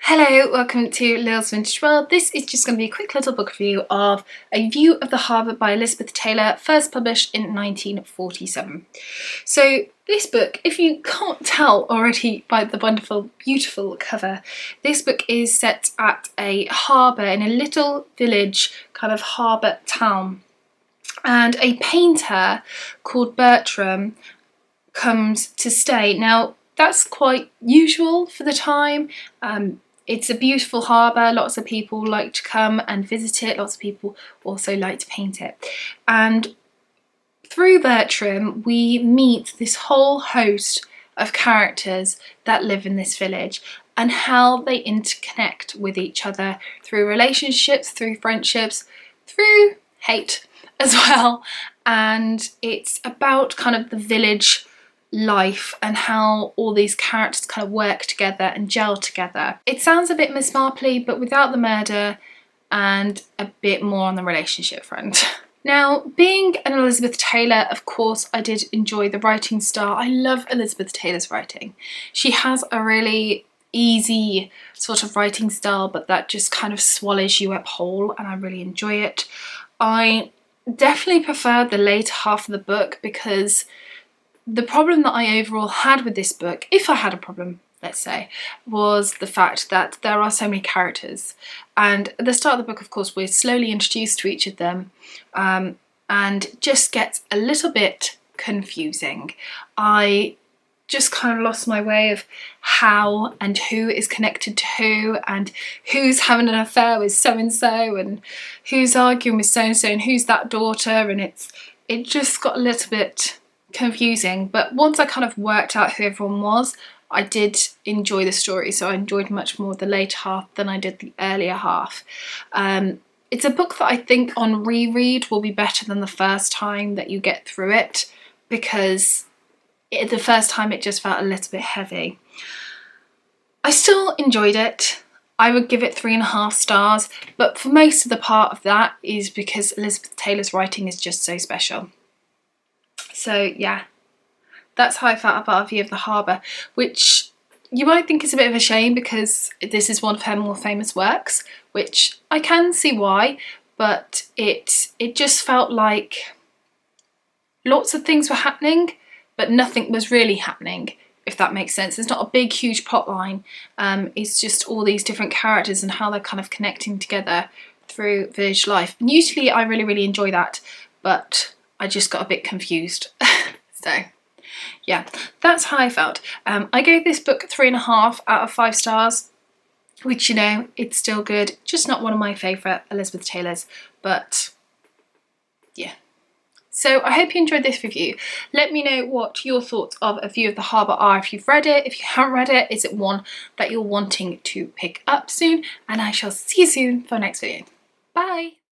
Hello, welcome to Lil's Vintage World. This is just going to be a quick little book review of A View of the Harbour by Elizabeth Taylor, first published in 1947. So this book, if you can't tell already by the wonderful, beautiful cover, this book is set at a harbour in a little village, kind of harbour town. And a painter called Bertram comes to stay. Now, that's quite usual for the time. It's a beautiful harbour, lots of people like to come and visit it, lots of people also like to paint it. And through Bertram, we meet this whole host of characters that live in this village and how they interconnect with each other through relationships, through friendships, through hate as well. And it's about kind of the village life and how all these characters kind of work together and gel together. It sounds a bit Miss Marpley, but without the murder and a bit more on the relationship front. Now, being an Elizabeth Taylor, of course, I did enjoy the writing style. I love Elizabeth Taylor's writing. She has a really easy sort of writing style, but that just kind of swallows you up whole, and I really enjoy it. I definitely prefer the later half of the book because the problem that I overall had with this book, if I had a problem, let's say, was the fact that there are so many characters. And at the start of the book, of course, we're slowly introduced to each of them, and it just gets a little bit confusing. I just kind of lost my way of how and who is connected to who, and who's having an affair with so-and-so, and who's arguing with so-and-so, and who's that daughter, and it just got a little bit confusing. But once I kind of worked out who everyone was, I did enjoy the story, so I enjoyed much more the later half than I did the earlier half. It's a book that I think on reread will be better than the first time that you get through it, because the first time it just felt a little bit heavy. I still enjoyed it. I would give it 3.5 stars, but for most of the part of that is because Elizabeth Taylor's writing is just so special. So yeah, that's how I felt about A View of the Harbour, which you might think is a bit of a shame because this is one of her more famous works, which I can see why, but it just felt like lots of things were happening, but nothing was really happening, if that makes sense. It's not a big, huge plot line. It's just all these different characters and how they're kind of connecting together through village life. And usually I really, really enjoy that, but I just got a bit confused. So yeah, that's how I felt. I gave this book 3.5 out of 5 stars, which, you know, it's still good. Just not one of my favourite Elizabeth Taylors, but yeah. So I hope you enjoyed this review. Let me know what your thoughts of A View of the Harbour are if you've read it. If you haven't read it, is it one that you're wanting to pick up soon? And I shall see you soon for the next video. Bye!